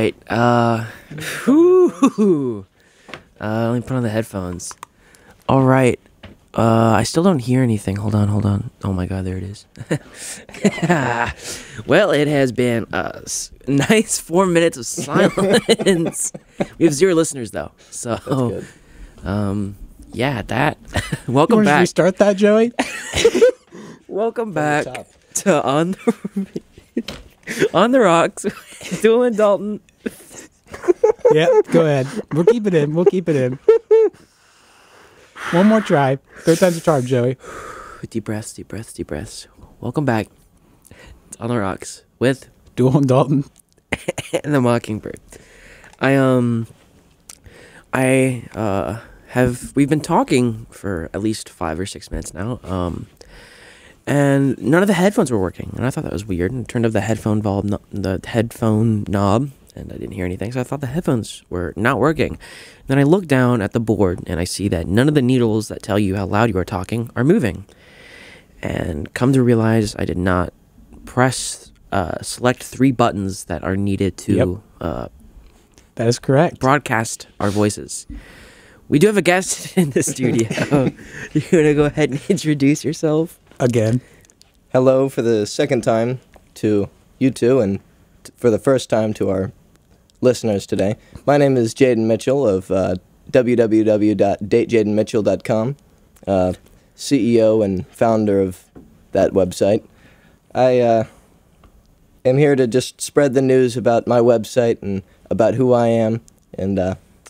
right. Whew. Let me put on the headphones. All right. I still don't hear anything. Hold on. Oh my God, there it is. Well, it has been a nice 4 minutes of silence. We have 0 listeners though, so That's good. yeah, that. Welcome You want to back. restart that, Joey? Welcome back to on the rocks. Doing Dalton. Yeah, go ahead. We'll keep it in. One more try. 3rd time's a charm, Joey. Deep breaths. Welcome back to On the Rocks with Dual Dalton. and the Mockingbird. We've been talking for at least 5 or 6 minutes now. And none of the headphones were working, and I thought that was weird. And I turned up the headphone knob, and I didn't hear anything, so I thought the headphones were not working. Then I look down at the board, and I see that none of the needles that tell you how loud you are talking are moving. And come to realize I did not press select 3 buttons that are needed to That is correct. broadcast our voices. We do have a guest in the studio. You're going to go ahead and introduce yourself? Again. Hello for the second time to you two, and for the first time to our listeners today. My name is Jayden Mitchell of www.datejaydenmitchell.com, CEO and founder of that website. I am here to just spread the news about my website and about who I am, and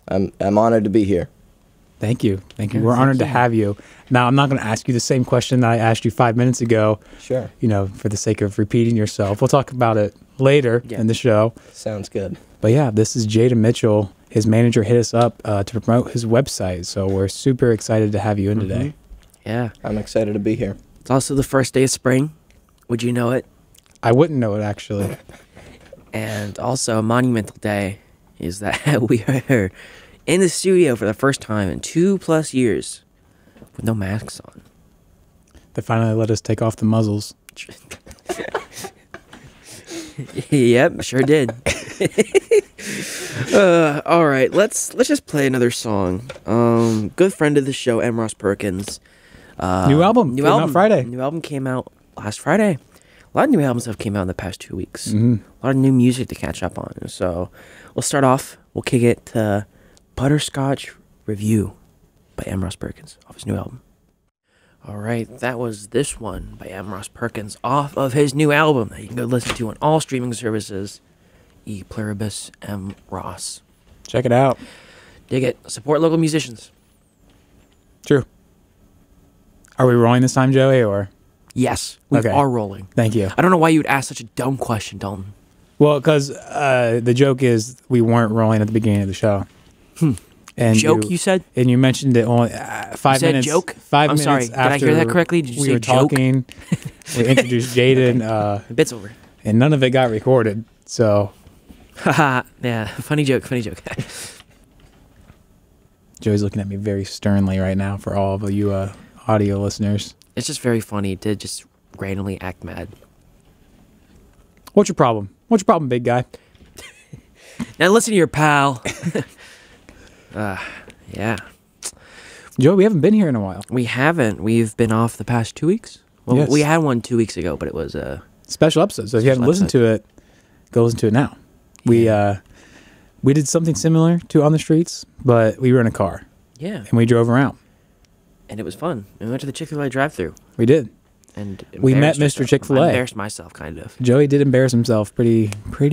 I'm honored to be here. Thank you. We're honored to have you. Now, I'm not going to ask you the same question that I asked you 5 minutes ago. Sure. For the sake of repeating yourself. We'll talk about it later in the show. Sounds good. But yeah, this is Jayden Mitchell. His manager hit us up to promote his website. So we're super excited to have you in today. Yeah. I'm excited to be here. It's also the first day of spring. Would you know it? I wouldn't know it, actually. And also a monumental day is that we are in the studio for the first time in 2+ years with no masks on. They finally let us take off the muzzles. Yep, sure did. All right, let's just play another song. Good friend of the show, M. Ross Perkins. New album. Came out Friday. New album came out last Friday. A lot of new albums have came out in the past 2 weeks. Mm-hmm. A lot of new music to catch up on. So we'll start off. We'll kick it to Butterscotch Review by M. Ross Perkins off his new album. All right, that was this one by M. Ross Perkins off of his new album that you can go listen to on all streaming services. E Pluribus M. Ross. Check it out. Dig it. Support local musicians. True. Are we rolling this time, Joey, or? Yes, we Okay. are rolling. Thank you. I don't know why you would ask such a dumb question, Dalton. Well, because the joke is we weren't rolling at the beginning of the show. And Joke, you said? And you mentioned it only 5 You said minutes. joke? 5 I'm minutes sorry. Did I after hear that correctly? Did you we say were joke? talking. We introduced Jayden, Bit's over. and none of it got recorded. So Haha. Yeah, funny joke. Joey's looking at me very sternly right now for all of you audio listeners. It's just very funny to just randomly act mad. What's your problem? What's your problem, big guy? Now listen to your pal. Yeah. Joe, we haven't been here in a while. We haven't. We've been off the past 2 weeks. Well, Yes. we had one 2 weeks ago, but it was Special episode. So if you haven't Special listened to it, go listen to it now. We did something similar to On the Streets, but we were in a car yeah, and we drove around. and it was fun. We went to the Chick-fil-A drive-thru We did. and We met embarrassed Mr. ourselves. Chick-fil-A. I embarrassed myself, kind of. Joey did embarrass himself pretty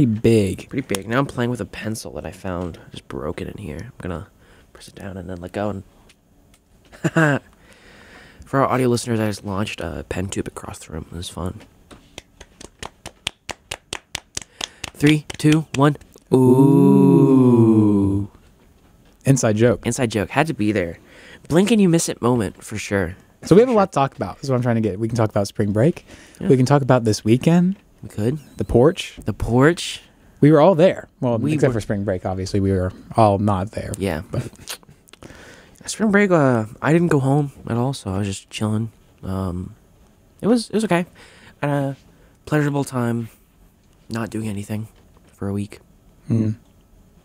big. Pretty big. Now I'm playing with a pencil that I found. I just broke it in here. I'm gonna press it down and then let go. And for our audio listeners, I just launched a pen tube across the room. It was fun. 3, 2, 1. Ooh. Inside joke. Inside joke. Had to be there. Blink and you miss it moment for sure. So we have a lot to talk about. That's what I'm trying to get. We can talk about spring break. Yeah. We can talk about this weekend. We could. The porch. The porch. We were all there. Well, We except were- for spring break, obviously. We were all not there. Yeah. But spring break, I didn't go home at all, so I was just chilling. It was okay. I had a pleasurable time not doing anything for a week. Mm.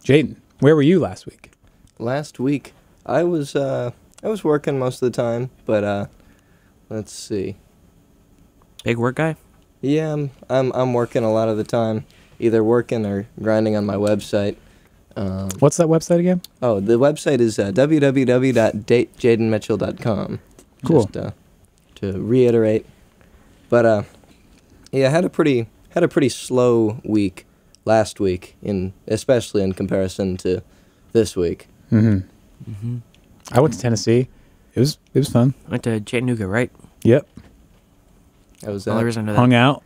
Jayden, where were you last week? Last week, I was working most of the time, but let's see. Big work guy? Yeah, I'm working a lot of the time, either working or grinding on my website. What's that website again? Oh, the website is www.jaydenmitchell.com. Cool. Just to reiterate, but yeah, I had a pretty slow week last week, especially in comparison to this week. Mm-hmm. Mm-hmm. I went to Tennessee. It was fun. Went to Chattanooga, right? Yep. That was The only reason I know that. Hung out.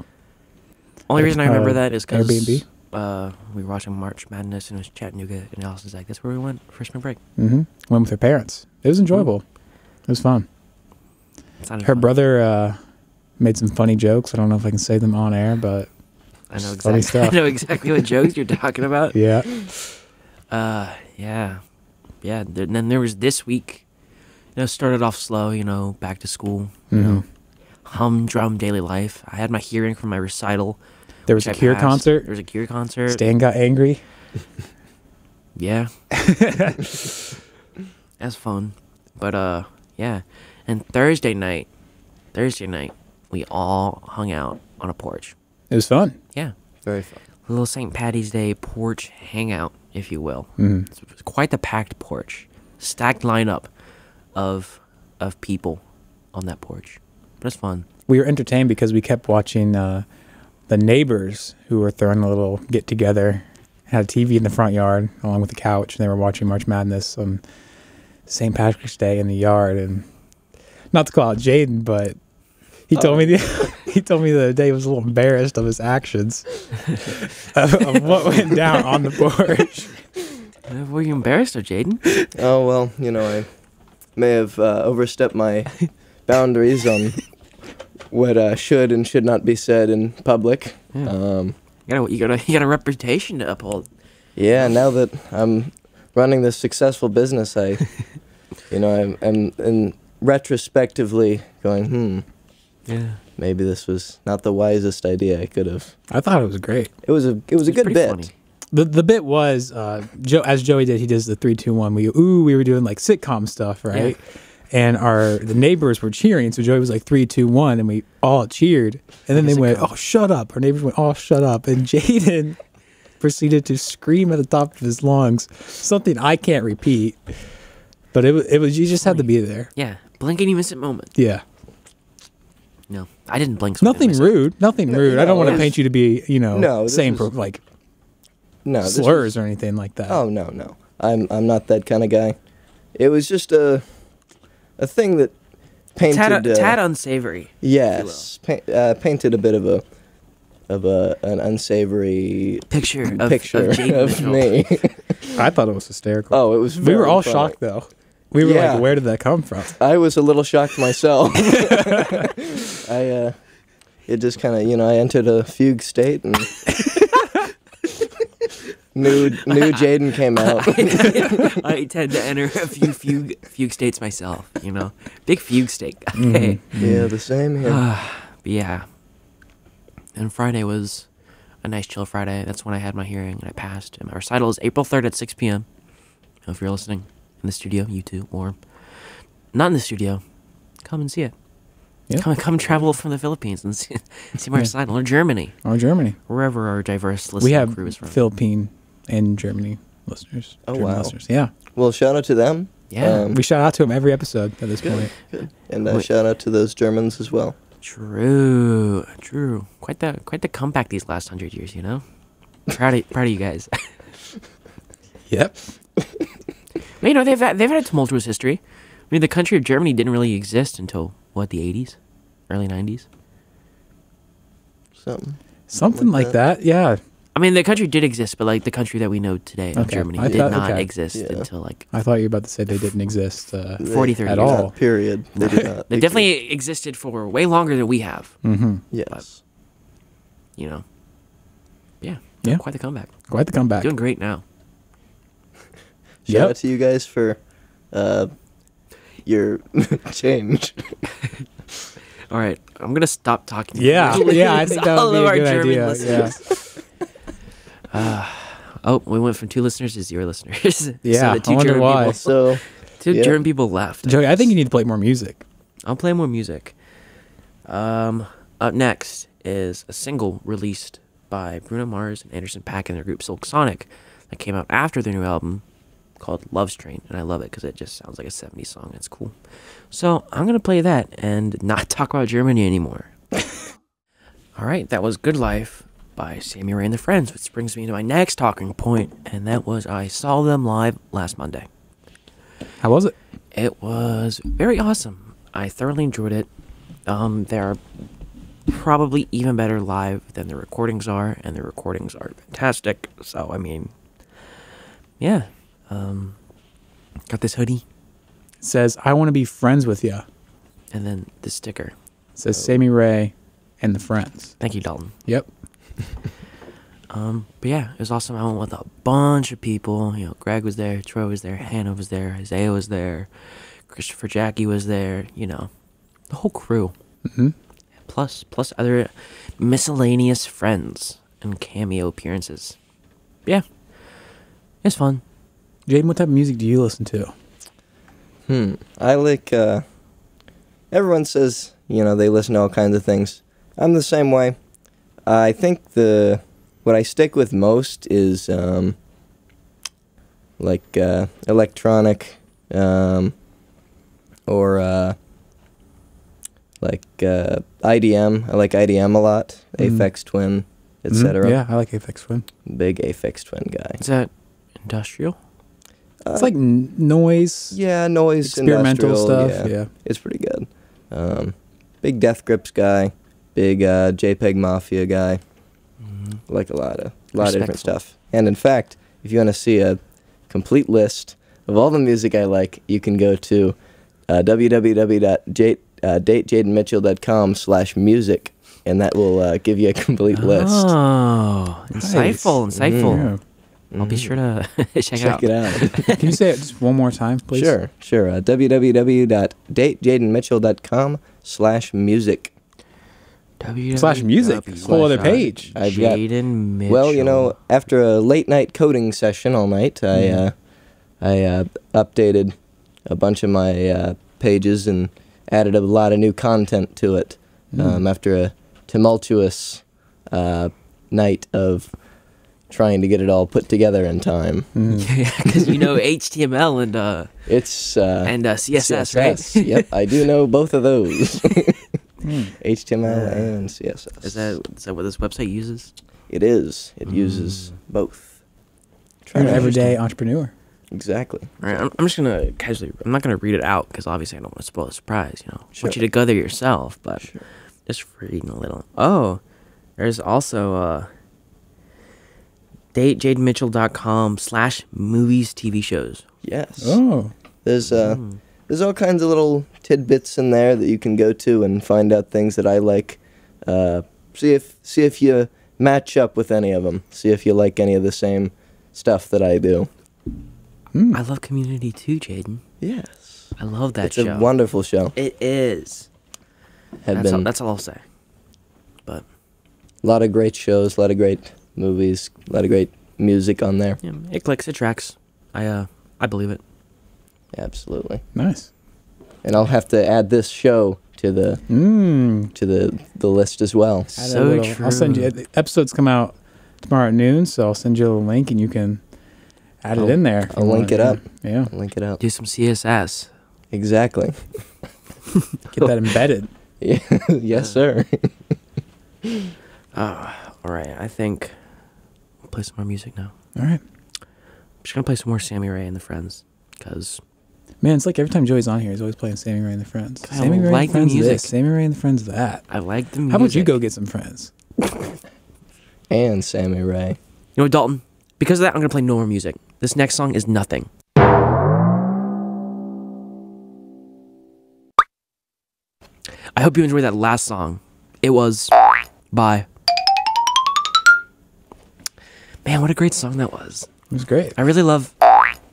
Only reason I remember that is because Airbnb. We were watching March Madness and it was Chattanooga, and Allison's like, "That's where we went for spring break." Mm-hmm. Went with her parents. It was enjoyable. It was fun. Sounded Her fun. brother made some funny jokes. I don't know if I can say them on air, but I know funny exactly. stuff. I know exactly what jokes you're talking about. yeah. Yeah. And then there was this week. Started off slow. Back to school. Mm-hmm. Humdrum daily life. I had my hearing from my recital. There was a which I Cure passed. concert. There was a Cure concert. Stan got angry. Yeah. That's fun. But yeah. And Thursday night, we all hung out on a porch. It was fun. Yeah. very fun. A little St. Patty's Day porch hangout, if you will. Mm-hmm. It was quite the packed porch. Stacked lineup of people on that porch. But it's fun. We were entertained because we kept watching the neighbors who were throwing a little get together. Had a TV in the front yard along with the couch, and they were watching March Madness on St. Patrick's Day in the yard. And not to call out Jayden, but he told me the other day he was a little embarrassed of his actions of what went down on the porch. Were you embarrassed of Jayden? Oh well, I may have overstepped my boundaries on what should and should not be said in public. Yeah. You got a reputation to uphold. Yeah, now that I'm running this successful business, I'm in retrospectively going, Yeah. maybe this was not the wisest idea I could have. I thought it was great. It was a good pretty bit. funny. The bit was as Joey did. He does the 3-2-1. We were doing like sitcom stuff, right? Yeah. And the neighbors were cheering, so Joey was like 3-2-1, and we all cheered. And then they went, "Oh, shut up!" Our neighbors went, "Oh, shut up!" And Jayden proceeded to scream at the top of his lungs something I can't repeat. But it was you just had to be there. Yeah. Blink and you miss it moment. Yeah. No, I didn't blink. So I didn't Nothing miss it. rude. Nothing rude. I don't want to this- paint you to be, No, this saying was- No, this slurs or anything like that. Oh no. I'm not that kind of guy. It was just a thing that painted Tad unsavory. yes, painted a bit of an unsavory Picture of Jayden of Mitchell. me. I thought it was hysterical. Oh, it was. we were very all funny. shocked though. We were Yeah. like, "Where did that come from?" I was a little shocked myself. It just kind of, I entered a fugue state and new Jayden came out. I tend to enter a few fugue states myself. Big fugue state. Okay. Yeah, the same here. But yeah. And Friday was a nice chill Friday. That's when I had my hearing and I passed. And my recital is April 3rd at 6 p.m. If you're listening in the studio, you too, or not in the studio, come and see it. Yeah. Come travel from the Philippines and see my recital, or Germany, Or Germany. wherever our diverse We listening have crew is from. Philippine and Germany listeners. Oh, German wow. listeners. Yeah. Well, shout out to them. Yeah. We shout out to them every episode at this point. Good. And Wait. shout out to those Germans as well. True. Quite the comeback these last 100 years. Proud of you guys. Yep. But, they've had a tumultuous history. I mean, the country of Germany didn't really exist until the 80s, early 90s. Something like that. Yeah. I mean, the country did exist, but the country that we know today of Okay. Germany I did thought- not okay. exist Yeah. until I thought you were about to say they didn't exist 40, 30 at years. all. Period. They did not. They definitely existed for way longer than we have. Mm-hmm. Yes. Yeah. Yeah. Quite the comeback. Quite the comeback. Doing great now. Shout Yep. out to you guys for your change. All right, I'm gonna stop talking. Yeah. Yeah. I think that All would of be our a good German idea. Yeah. listeners. Oh, we went from 2 listeners to 0 listeners. Yeah, so the I wonder why. People, So, 2 yeah. German people left. Joey, I think you need to play more music. I'll play more music. Up next is a single released by Bruno Mars and Anderson .Paak and their group Silk Sonic that came out after their new album called Love Strain, and I love it because it just sounds like a 70s song. It's cool. So I'm going to play that and not talk about Germany anymore. All right, that was Good Life by Sammy Ray and the Friends, which brings me to my next talking point, and that was I saw them live last Monday. How was it? It was very awesome. I thoroughly enjoyed it. They're probably even better live than the recordings are, and the recordings are fantastic. So, I mean, yeah. Got this hoodie. It says, I want to be friends with you. And then the sticker. It says Sammy Ray and the Friends. Thank you, Dalton. Yep. But yeah, it was awesome. I went with a bunch of people. You know, Greg was there, Troy was there, Hannah was there, Isaiah was there, Christopher Jackie was there, you know, the whole crew. Mm-hmm. Plus other miscellaneous friends and cameo appearances. Yeah, it's fun. Jayden, what type of music do you listen to? I like, everyone says, you know, they listen to all kinds of things. I'm the same way. I think what I stick with most is, electronic, or, IDM. I like IDM a lot. Aphex Twin, etc. Yeah, I like Aphex Twin. Big Aphex Twin guy. Is that industrial? It's like noise. Yeah, noise, experimental industrial, stuff. Yeah. It's pretty good. Big Death Grips guy. Big JPEG Mafia guy. Like a lot of different stuff. And in fact, if you want to see a complete list of all the music I like, you can go to www.datejadenmitchell.com/music, and that will give you a complete list. Oh, insightful. Yeah. I'll be sure to check it out. Can you say it just one more time, please? Sure. www.datejadenmitchell.com/music. /music. It's a whole other page. I've got, Jayden Mitchell. well, you know, after a late night coding session all night, I updated a bunch of my pages and added a lot of new content to it. After a tumultuous night of trying to get it all put together in time. Yeah, because you know HTML and It's CSS, right? Yep, I do know both of those. HTML and CSS. Is that what this website uses? It is. It uses both. You're an everyday entrepreneur. Exactly. All right, I'm just gonna casually. I'm not gonna read it out because obviously I don't want to spoil the surprise. You know, I Sure. want you to go there yourself, but Sure. just reading a little. Oh, there's also datejadenmitchell.com/movies TV shows. Yes. Oh. There's all kinds of little tidbits in there that you can go to and find out things that I like. See if you match up with any of them. See if you like any of the same stuff that I do. I love Community too, Jayden. Yes. I love that It's show. a wonderful show. It is. That's all I'll say. But a lot of great shows, a lot of great movies, a lot of great music on there. yeah, it clicks, it tracks. I believe it. Absolutely. Nice. And I'll have to add this show to the list as well. Add a So little- true. I'll send you. The episodes come out tomorrow at noon, so I'll send you a link and you can add it in there. if I'll you link want. it up. Yeah. I'll link it up. Do some CSS. Exactly. Get that embedded. Yeah. Yes, sir. All right, I think we'll play some more music now. All right. I'm just gonna play some more Sammy Ray and the Friends, because Man, it's like every time Joey's on here, he's always playing Sammy Ray and the Friends. I Sammy Ray like and the Friends music. this. Sammy Ray and the Friends that. I like the music. How about you go get some friends? And Sammy Ray. You know what, Dalton? Because of that, I'm gonna play no more music. This next song is nothing. I hope you enjoyed that last song. It was by. Man, what a great song that was. It was great. I really love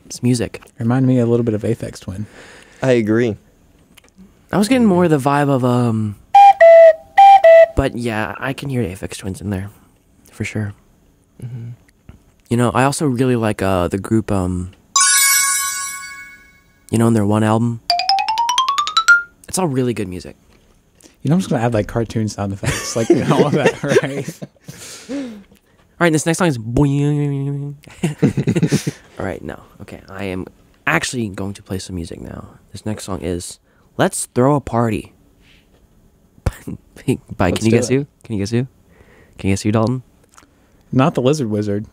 this music. Reminded me a little bit of Aphex Twin. I agree. I was getting more of the vibe of but yeah, I can hear the Aphex Twins in there, for sure. You know, I also really like the group you know, in their one album. It's all really good music. You know, I'm just gonna add like cartoon sound effects, like all of that, right? All right, this next song is boing. All right, no. Okay, I am actually going to play some music now. This next song is Let's Throw a Party. By Let's Can You do Guess it. Who? Can you guess who? Can you guess who, Dalton? Not the Lizard Wizard.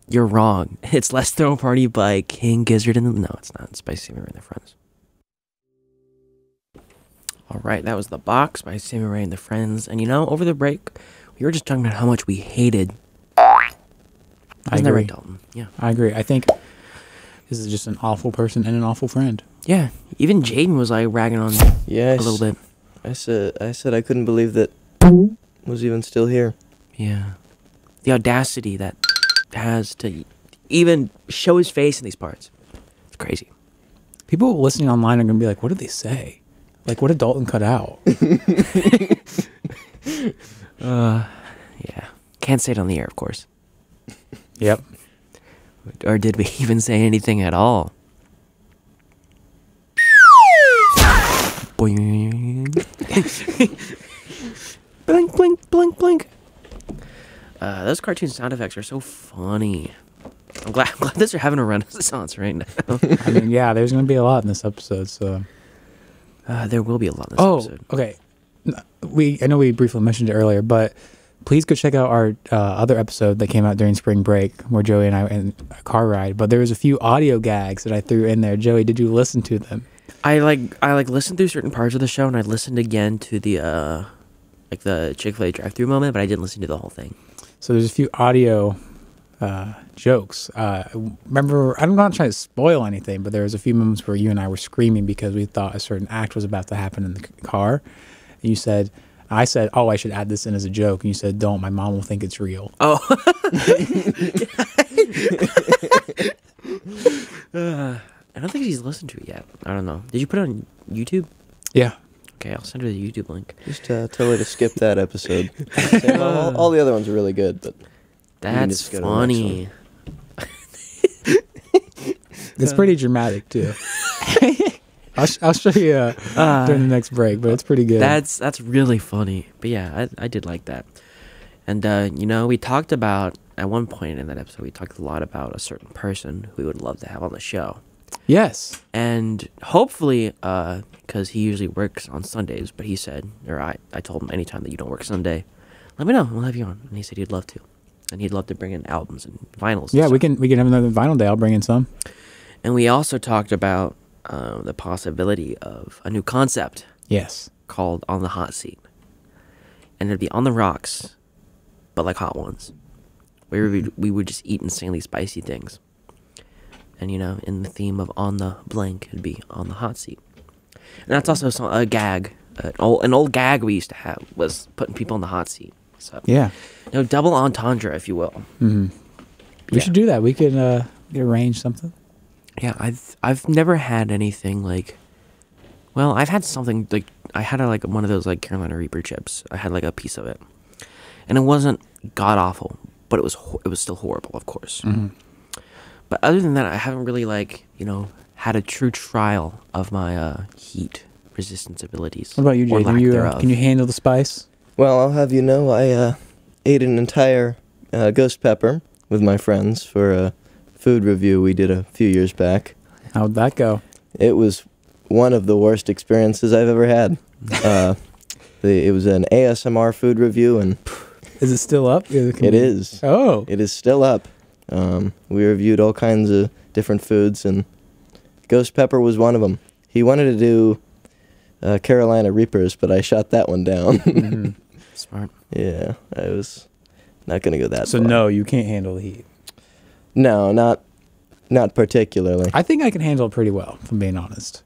You're wrong. It's Let's Throw a Party by King Gizzard and the... No, it's not. It's by Sammy Ray and the Friends. All right, that was The Box by Sammy Ray and the Friends. And you know, over the break, we were just talking about how much we hated... Isn't that agree. right, Dalton? Yeah. I agree. I think this is just an awful person and an awful friend. Yeah, even Jayden was like ragging on Yeah, a little bit. I said I couldn't believe that was even still here. Yeah. The audacity that has to even show his face in these parts. It's crazy. People listening online are gonna be like, "What did they say? Like, what did Dalton cut out?" Yeah. Can't say it on the air, of course. Yep. Or did we even say anything at all? Boing. Blink, blink, blink, blink. Those cartoon sound effects are so funny. I'm glad that they're having a renaissance right now. I mean, yeah, there's gonna be a lot in this episode. So, There will be a lot in this episode. okay. I know we briefly mentioned it earlier, but please go check out our other episode that came out during spring break, where Joey and I went on a car ride. But there was a few audio gags that I threw in there. Joey, did you listen to them? I listened through certain parts of the show, and I listened again to the the Chick-fil-A drive-through moment, but I didn't listen to the whole thing. So there's a few audio jokes. Remember, I'm not trying to spoil anything, but there was a few moments where you and I were screaming because we thought a certain act was about to happen in the car. And I said, "Oh, I should add this in as a joke." And you said, "Don't. My mom will think it's real." Oh. I don't think she's listened to it yet. I don't know. Did you put it on YouTube? Yeah. Okay, I'll send her the YouTube link. Just tell her to skip that episode. Say, "Mom, all the other ones are really good, but That's just go to the next funny. It's pretty dramatic, too. I'll show you during the next break, but it's pretty good. That's really funny. But yeah, I did like that. And, you know, we talked about, at one point in that episode, we talked a lot about a certain person who we would love to have on the show. Yes. And hopefully, because he usually works on Sundays, but he said, or I told him anytime that you don't work Sunday, let me know, we'll have you on. And he said he'd love to. And he'd love to bring in albums and vinyls. Yeah, and we stuff. can have another vinyl day. I'll bring in some. And we also talked about the possibility of a new concept Yes. called On the Hot Seat. And it'd be on the rocks, but like hot ones. Where we would just eat insanely spicy things. And, you know, in the theme of On the Blank, it'd be On the Hot Seat. And that's also a gag. An old gag we used to have was putting people on the hot seat. So, Yeah. you know, double entendre, if you will. Mm-hmm. We Yeah. should do that. We could arrange something. Yeah, I've never had anything like, well, I've had something like, I had one of those like Carolina Reaper chips. I had like a piece of it, and it wasn't god awful, but it was still horrible, of course. Mm-hmm. But other than that, I haven't really had a true trial of my heat resistance abilities. What about you, or Jayden? lack thereof. Can you handle the spice? well, I'll have you know I ate an entire ghost pepper with my friends for a food review we did a few years back. How'd that go? It was one of the worst experiences I've ever had. It was an ASMR food review, and Is it still up? it is. Oh. It is still up. We reviewed all kinds of different foods, and ghost pepper was one of them. He wanted to do Carolina Reapers, but I shot that one down. Mm-hmm. Smart. Yeah, I was not going to go that So far. no, you can't handle the heat. No, not particularly. I think I can handle it pretty well, if I'm being honest.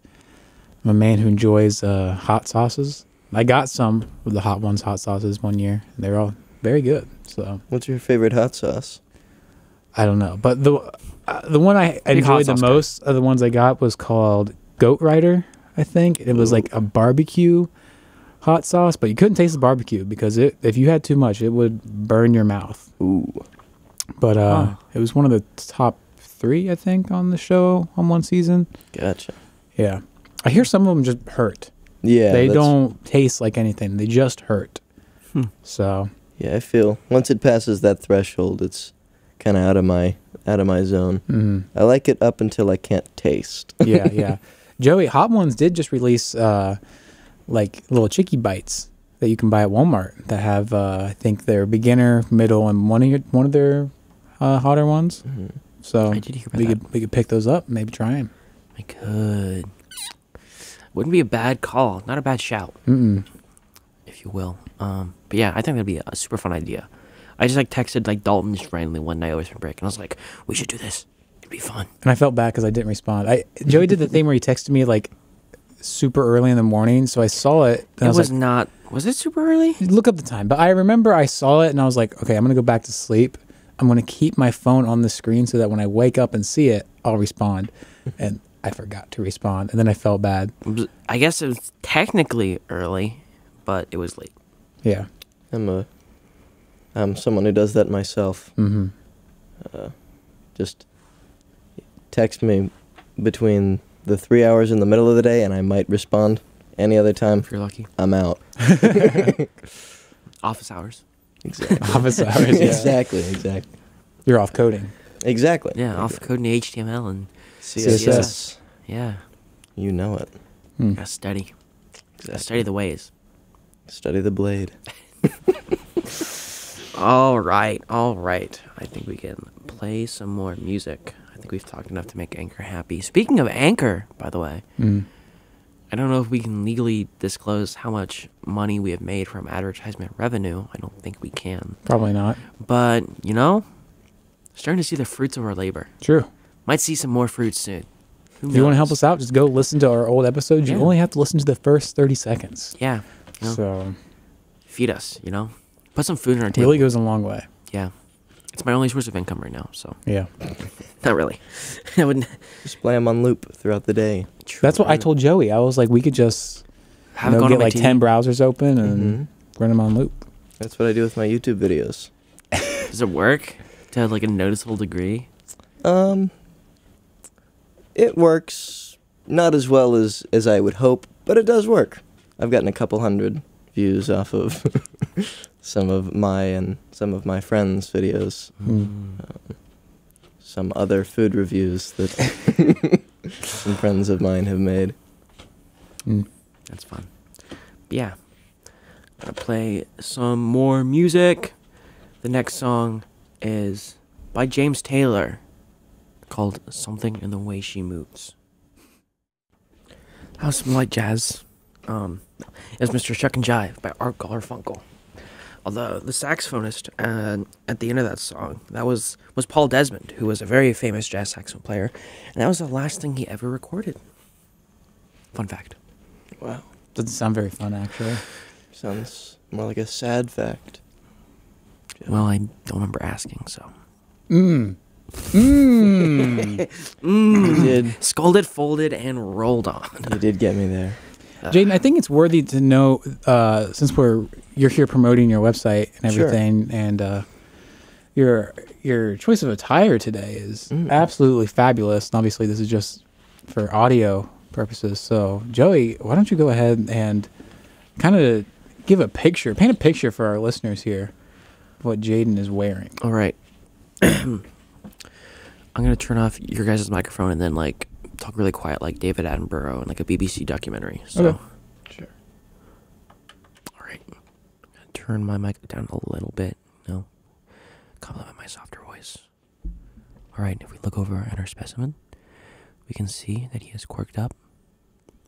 I'm a man who enjoys hot sauces. I got some of the hot sauces one year. And they were all very good. So What's your favorite hot sauce? I don't know, but the one I Big hot enjoyed the sauce guy. most of the ones I got was called Goat Rider. I think it was like a barbecue hot sauce, but you couldn't taste the barbecue because if you had too much, it would burn your mouth. Ooh. But Huh. it was one of the top 3, I think, on the show on one season. Gotcha. Yeah. I hear some of them just hurt. Yeah. They that's- don't taste like anything. They just hurt. Hmm. So, Yeah, I feel once it passes that threshold, it's kind of out of my zone. I like it up until I can't taste. yeah, yeah. Joey, Hot Ones did just release like little chicky bites that you can buy at Walmart that have I think their beginner, middle, and one of their hotter ones. So I did hear about we that. could pick those up, maybe try them. I could. Wouldn't be a bad call. Not a bad shout, if you will. But yeah, I think that'd be a super fun idea. I just like texted like Dalton just randomly one night over spring break, and I was like, "We should do this. It'd be fun." And I felt bad because I didn't respond. Joey did the thing where he texted me like super early in the morning, so I saw it. And I It was was like, not. Was it super early? look up the time, but I remember I saw it and I was like, okay, I'm gonna go back to sleep. I'm gonna keep my phone on the screen so that when I wake up and see it, I'll respond. And I forgot to respond, and then I felt bad. I guess it was technically early, but it was late. Yeah. I'm someone who does that myself. Just text me between the 3 hours in the middle of the day, and I might respond. Any other time, If you're lucky. I'm out. Office hours. Exactly. Office hours. Yeah. Exactly. You're off coding. Exactly. Yeah, off coding HTML and CSS. yeah. You know it. Gotta study. Gotta study the ways. Study the blade. All right. I think we can play some more music. I think we've talked enough to make Anchor happy. Speaking of Anchor, by the way, I don't know if we can legally disclose how much money we have made from advertisement revenue. I don't think we can. Probably not. But, you know, starting to see the fruits of our labor. True. Might see some more fruits soon. Who If you want to knows? help us out, just go listen to our old episodes. You Yeah. only have to listen to the first 30 seconds. Yeah. You know, So, feed us, you know? Put some food on our it table. really goes a long way. Yeah. It's my only source of income right now, so. Yeah. Not really. I wouldn't. Just play them on loop throughout the day. That's what I told Joey. I was like, we could just Have it go on get my like TV. 10 browsers open and run them on loop. That's what I do with my YouTube videos. Does it work to like a noticeable degree? It works not as well as I would hope, but it does work. I've gotten a couple hundred views off of some of my and some of my friends' videos. Some other food reviews that some friends of mine have made. That's fun. But yeah. Gonna play some more music. The next song is by James Taylor called Something in the Way She Moves. That was some light jazz. It was Mr. Shuck and Jive by Art Garfunkel. Although the saxophonist at the end of that song, that was Paul Desmond, who was a very famous jazz saxophone player, and that was the last thing he ever recorded. Fun fact. Wow. Doesn't sound very fun, actually. Sounds more like a sad fact. Well, I don't remember asking, so. You did. Scolded, folded, and rolled on. You did get me there. Jayden, I think it's worthy to know, since you're here promoting your website and Sure. everything, and your choice of attire today is absolutely fabulous. And obviously, this is just for audio purposes. So, Joey, why don't you go ahead and kind of paint a picture for our listeners here of what Jayden is wearing. All right. I'm going to turn off your guys' microphone and then, like, talk really quiet like David Attenborough in, like, a BBC documentary. So, Okay. Sure. all right. I'm going to turn my mic down a little bit. No. Compliment my softer voice. All right. If we look over at our specimen, we can see that he is quirked up,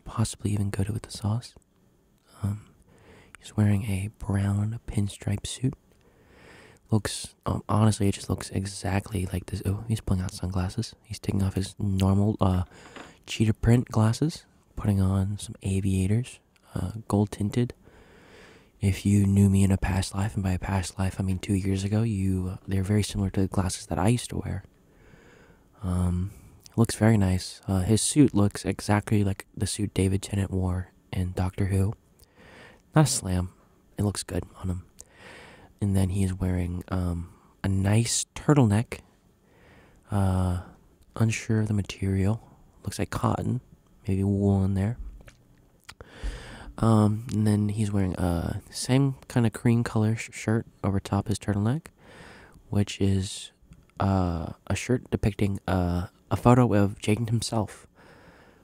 possibly even coated with the sauce. He's wearing a brown pinstripe suit. Looks, honestly, it just looks exactly like this. Oh, he's pulling out sunglasses. He's taking off his normal cheetah print glasses, putting on some aviators, gold tinted. If you knew me in a past life, and by a past life I mean 2 years ago, they're very similar to the glasses that I used to wear. Looks very nice. His suit looks exactly like the suit David Tennant wore in Doctor Who. Not a slam. It looks good on him. And then he is wearing a nice turtleneck. Unsure of the material. Looks like cotton, maybe wool in there. And then he's wearing a same kind of cream color shirt over top his turtleneck, which is a shirt depicting a photo of Jayden himself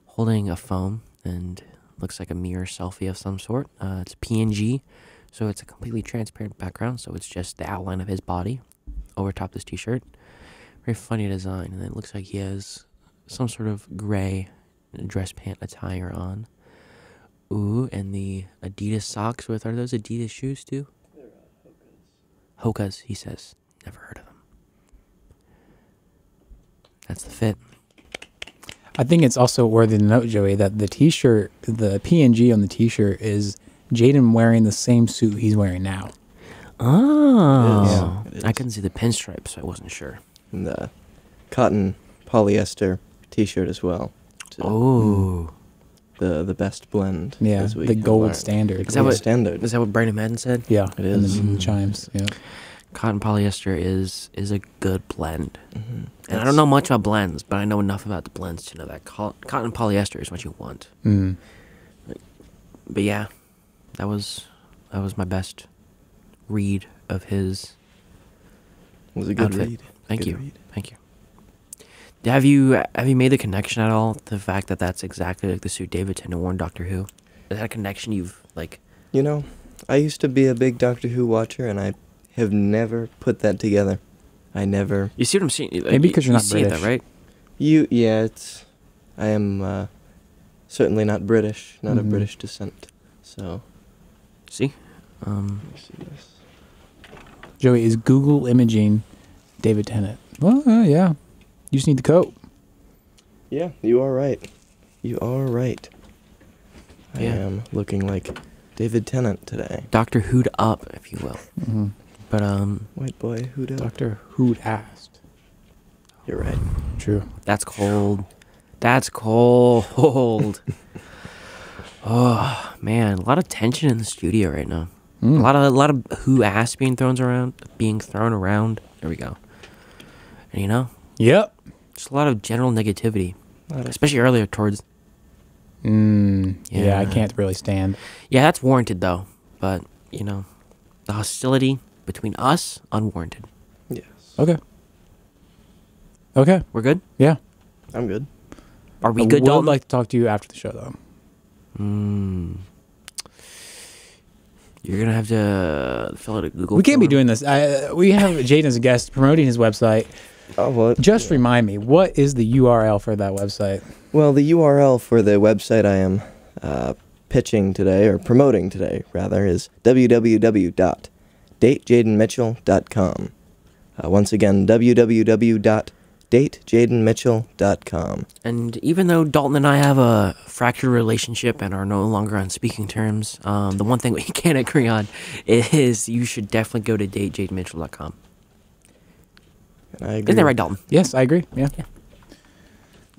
holding a phone, and looks like a mirror selfie of some sort. It's PNG, so it's a completely transparent background, so it's just the outline of his body over top this t-shirt. Very funny design, and it looks like he has some sort of gray dress pant attire on. Ooh, and the Adidas socks with, are those Adidas shoes too? They're Hoka's. Hoka's, he says. Never heard of them. That's the fit. I think it's also worthy to note, Joey, that the t-shirt, the PNG on the t-shirt is Jayden wearing the same suit he's wearing now. Oh. It is. I couldn't see the pinstripes, so I wasn't sure. And the cotton polyester t-shirt as well. So, Oh. the best blend. Yeah, as we the have gold learned. standard. Is that what- standard? Is that what Brandon Madden said? Yeah, It is. in the chimes. Yeah. Cotton polyester is a good blend. Mm-hmm. And I don't know much about blends, but I know enough about the blends to know that cotton polyester is what you want. Mm. But yeah, that was my best read of his It was a good outfit. read. Thank Good you. read. Thank you. Have you made the connection at all to the fact that that's exactly like the suit David Tennant wore in Doctor Who? Is that a connection you've like? You know, I used to be a big Doctor Who watcher, and I have never put that together. I never. You see what I'm seeing? Like, Maybe because you're not you see British. that, right? Yeah, it's. I am certainly not British, not of Mhm. British descent. So. See, Let me see this. Joey, is Google imaging David Tennant? Well, yeah. You just need the coat. Yeah, you are right. You are right. I Yeah. am looking like David Tennant today. Doctor Who'd up, if you will. Mm-hmm. But White boy, who da? Doctor Who asked. You're right. True. that's cold. That's cold. Oh man, a lot of tension in the studio right now. Mm. A lot of Who ass being thrown around. There we go. And you know, Yep. just a lot of general negativity, Lot of- especially earlier towards. Yeah, I Yeah. can't really stand. Yeah, that's warranted though. But you know, the hostility between us unwarranted. Yes. Okay. Okay. We're good. Yeah. I'm good. Are we I good, would Dalton? like to talk to you after the show, though. You're gonna have to fill out a Google. We can't be form. doing this. We have Jayden as a guest promoting his website. Oh, what? Just remind me, what is the URL for that website? Well, the URL for the website I am pitching today, or promoting today, rather, is www.datejaydenmitchell.com. Once again, www.datejaydenmitchell.com. And even though Dalton and I have a fractured relationship and are no longer on speaking terms, the one thing we can't agree on is you should definitely go to datejaydenmitchell.com. And I agree. Isn't that right, Dalton? Yes, I agree. Yeah. Yeah.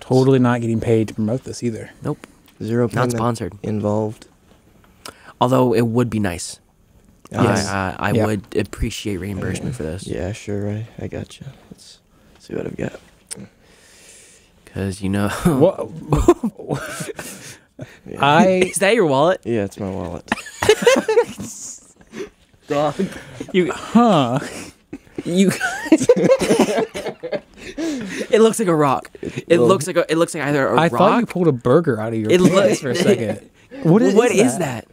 Totally not getting paid to promote this either. Nope. Zero Not payment sponsored. involved. Although it would be nice. Yes. I Yeah. would appreciate reimbursement for this. Yeah, sure. I got you. Let's see what I've got. Because, you know. What? Yeah. Is that your wallet? Yeah, it's my wallet. Dog. You. Huh? You. It looks like a rock. It looks like either a I rock. thought you pulled a burger out of your It pants looks- for a second. What is that?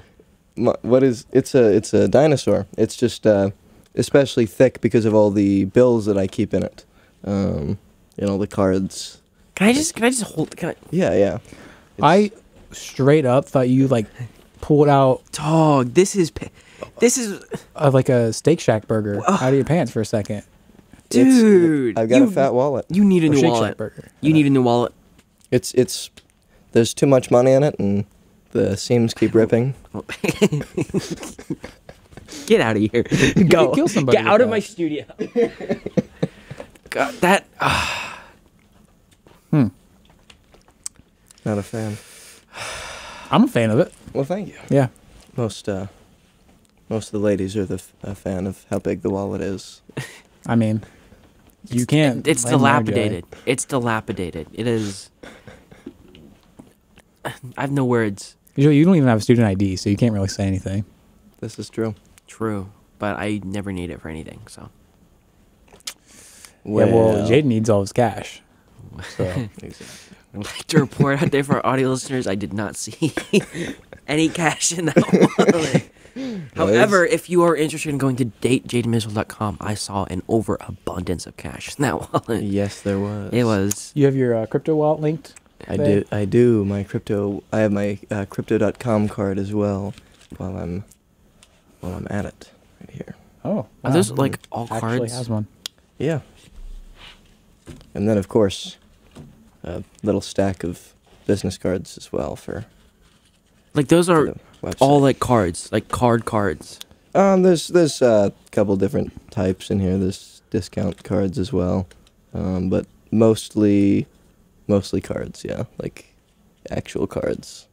What is? It's a dinosaur. It's just especially thick because of all the bills that I keep in it. You know, the cards. Can I just hold? Can I? Yeah. I straight up thought you like pulled out Dog, this is like a Steak Shack burger out of your pants for a second. dude. I've got a fat wallet. You need a Or new Shake Shack wallet. burger. You need a new wallet. It's there's too much money in it, and the seams keep ripping. Get out of here. Go. kill somebody Get with out of that. my studio. God, that. Not a fan. I'm a fan of it. Well, thank you. Yeah. Most of the ladies are a fan of how big the wallet is. I mean, you can't. It's blame RJ. dilapidated. It's dilapidated. It is. I have no words. You don't even have a student ID, so you can't really say anything. This is true. True, but I never need it for anything. So Yeah, well, Jayden needs all his cash. So Exactly. I'd like to report out there for our audio listeners, I did not see any cash in that wallet. However, if you are interested in going to datejaydenmitchell.com, I saw an overabundance of cash in that wallet. Yes, there was. It was. you have your crypto wallet linked? I do. My crypto. I have my crypto.com card as well. While I'm at it, right here. Oh, Are those like all actually cards? has one. Yeah. And then, of course, a little stack of business cards as well for Like those are the website. all like cards, like cards. There's a couple different types in here. There's discount cards as well, but mostly cards. Yeah, like actual cards.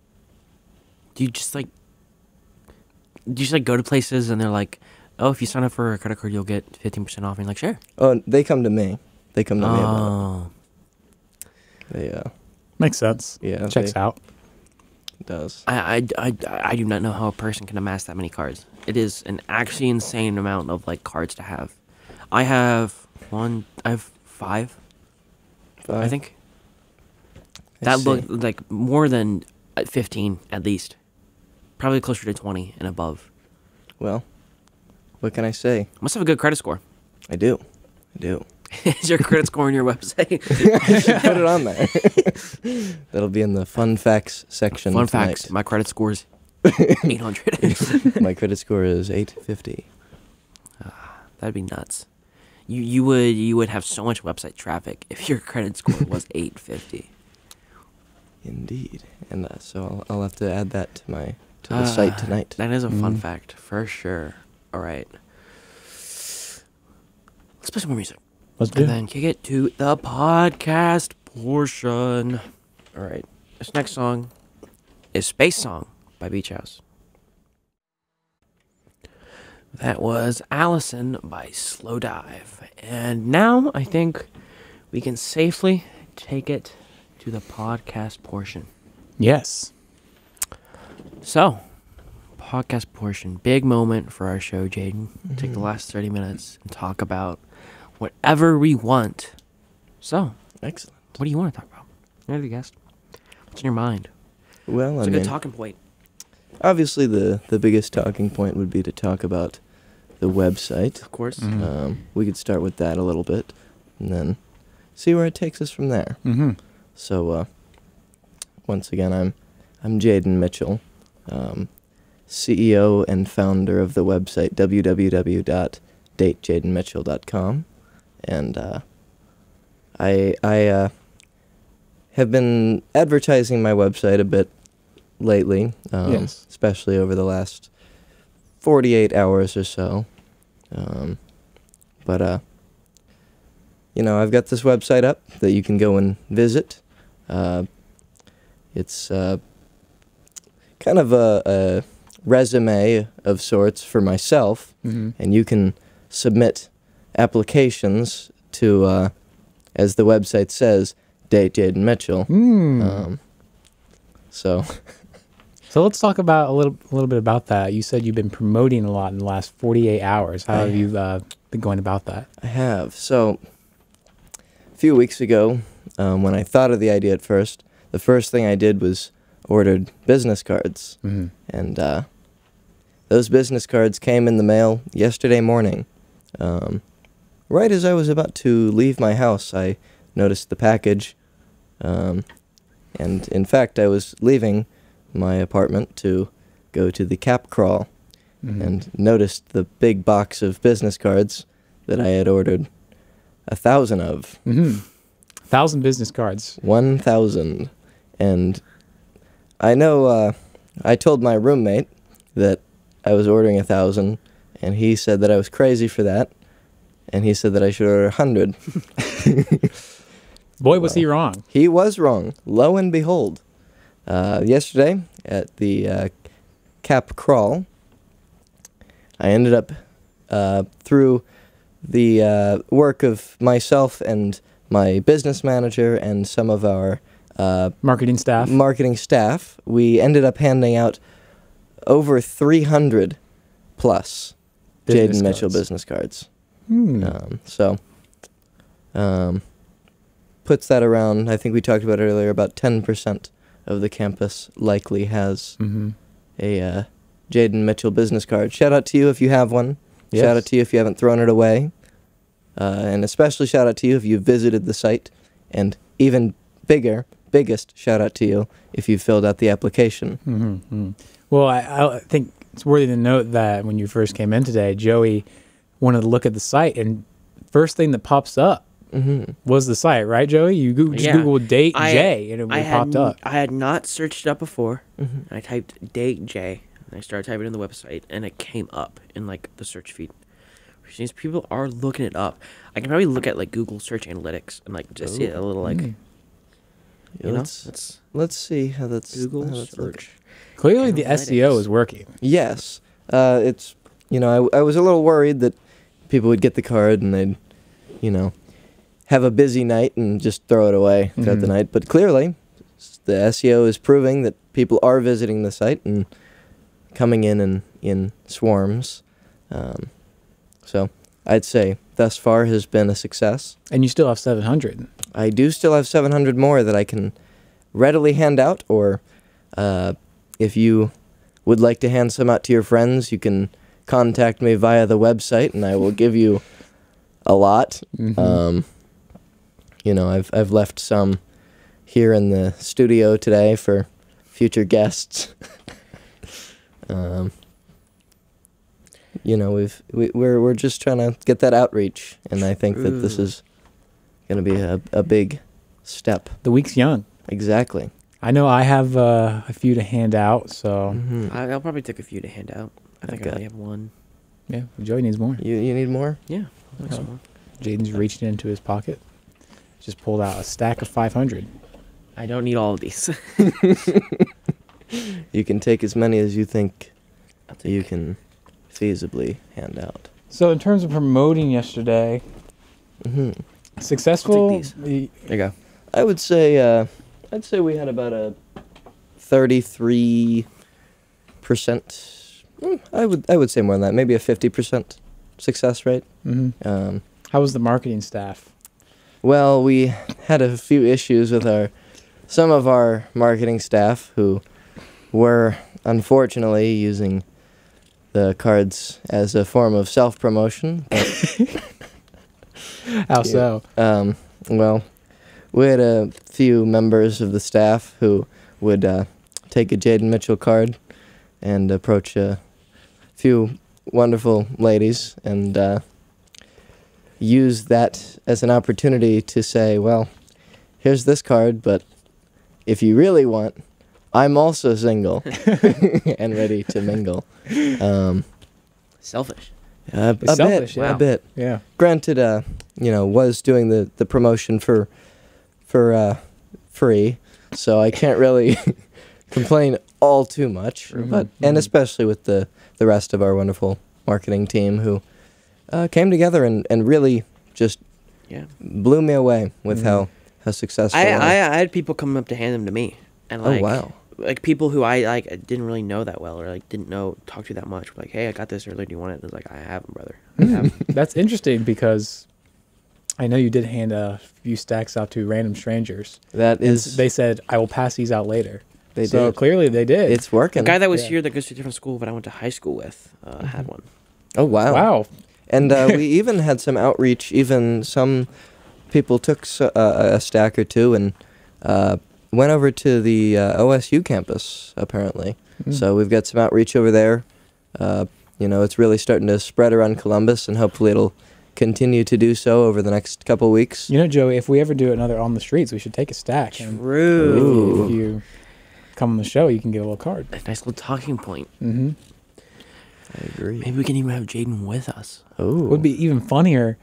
Do you just like go to places and they're like, oh, if you sign up for a credit card, you'll get 15% off. And you're like, sure. Oh, they come to me. They come to me about Oh, it. They Makes sense. yeah, Checks out. It does. I do not know how a person can amass that many cards. It is an actually insane amount of like cards to have. I have five. I think that looked like more than 15 at least. Probably closer to 20 and above. Well, what can I say? Must have a good credit score. I do. Is your credit score on your website? You should put it on there. That'll be in the fun facts section. Fun tonight. facts. My credit score is 800. My credit score is 850. That'd be nuts. You would have so much website traffic if your credit score was 850. Indeed, and so I'll have to add that to the site tonight. That is a fun fact for sure. All right, let's play some more music. Let's do And it. then kick it to the podcast portion. All right. This next song is Space Song by Beach House. That was Allison by Slow Dive. And now I think we can safely take it to the podcast portion. Yes. So, podcast portion. Big moment for our show, Jayden. Take the last 30 minutes and talk about whatever we want. So, Excellent. what do you want to talk about? You're the guest. What's in your mind? Well, It's I a mean, good talking point. obviously the biggest talking point would be to talk about the website. Of course. We could start with that a little bit, and then see where it takes us from there. Mm-hmm. So, once again, I'm Jayden Mitchell, CEO and founder of the website www.datejaydenmitchell.com, and I have been advertising my website a bit lately, Yes. especially over the last 48 hours or so. But I've got this website up that you can go and visit. It's kind of a resume of sorts for myself, Mm-hmm. and you can submit applications to, as the website says, Date Jayden Mitchell. So So let's talk about a little bit about that. You said you've been promoting a lot in the last 48 hours. How have you been going about that? I have. So a few weeks ago, when I thought of the idea at first, the first thing I did was ordered business cards. Mm-hmm. And those business cards came in the mail yesterday morning. Right as I was about to leave my house, I noticed the package. And in fact, I was leaving my apartment to go to the cap crawl, and noticed the big box of business cards that I had ordered 1,000 of. 1,000 business cards. 1,000. And I know I told my roommate that I was ordering 1,000, and he said that I was crazy for that, and he said that I should order 100. Boy, was he wrong. He was wrong. Lo and behold, yesterday at the cap crawl, I ended up through the work of myself and my business manager and some of our Marketing staff, we ended up handing out over 300 plus Business Jayden Mitchell cards. business cards. Hmm. Puts that around, I think we talked about it earlier, about 10% of the campus likely has Mm-hmm. a Jayden Mitchell business card. Shout out to you if you have one. Yes. Shout out to you if you haven't thrown it away. And especially shout out to you if you visited the site. And even biggest shout out to you if you filled out the application. Mm-hmm. Well, I think it's worthy to note that when you first came in today, Joey wanted to look at the site, and first thing that pops up was the site, right, Joey? You Googled date J, and it popped up. I had not searched it up before. Mm-hmm. I typed date J, and I started typing in the website, and it came up in like the search feed. Which means people are looking it up. I can probably look at like Google Search Analytics and like just see it a little like. Yeah, let's see how that's Google how that's search. looking. Clearly, the Analytics. SEO is working. Yes, it's I was a little worried that people would get the card and they'd have a busy night and just throw it away throughout the night. But clearly, the SEO is proving that people are visiting the site and coming in swarms. So I'd say thus far has been a success. And you still have 700. I do still have 700 more that I can readily hand out, or if you would like to hand some out to your friends, you can contact me via the website, and I will give you a lot. Mm-hmm. I've left some here in the studio today for future guests. We're just trying to get that outreach, and I think that this is going to be a big step. The week's young. Exactly. I know I have a few to hand out, so I'll probably take a few to hand out. I think I only have one. yeah, Joey needs more. You need more? Yeah. I'll take some more. Jayden's reaching into his pocket, just pulled out a stack of 500. I don't need all of these. You can take as many as you think I'll take you can feasibly hand out. So in terms of promoting yesterday, successful. I'll take these. There you go. I would say I'd say we had about a 33%. I would say more than that. Maybe a 50% success rate. Mm-hmm. How was the marketing staff? Well, we had a few issues with some of our marketing staff who were unfortunately using the cards as a form of self-promotion. How so? Well, we had a few members of the staff who would take a Jayden Mitchell card and approach a few wonderful ladies and use that as an opportunity to say, well, here's this card, but if you really want, I'm also single and ready to mingle. Selfish. Selfish, a bit. Yeah. Granted, was doing the promotion for free, so I can't really complain all too much. But and especially with the rest of our wonderful marketing team who came together and really just blew me away with how successful. I had people come up to hand them to me, and like, oh wow, like people who I didn't really know that well or like didn't talk to that much. Were like, hey, I got this earlier. Do you want it? And I was like, I have them, brother. I have 'em. That's interesting because I know you did hand a few stacks out to random strangers. that is. They said, I will pass these out later. They So did. clearly they did. It's working. The guy that was Yeah. here that goes to a different school, but I went to high school with, had one. Oh wow. Wow. And we even had some outreach. Even some people took a stack or two and went over to the OSU campus, apparently. So we've got some outreach over there. It's really starting to spread around Columbus, and hopefully it'll continue to do so over the next couple weeks. You know, Joey, if we ever do another on the streets, we should take a stack. And True. if you come on the show, you can get a little card. A nice little talking point. Mm-hmm. I agree. Maybe we can even have Jayden with us. Oh, What would be even funnier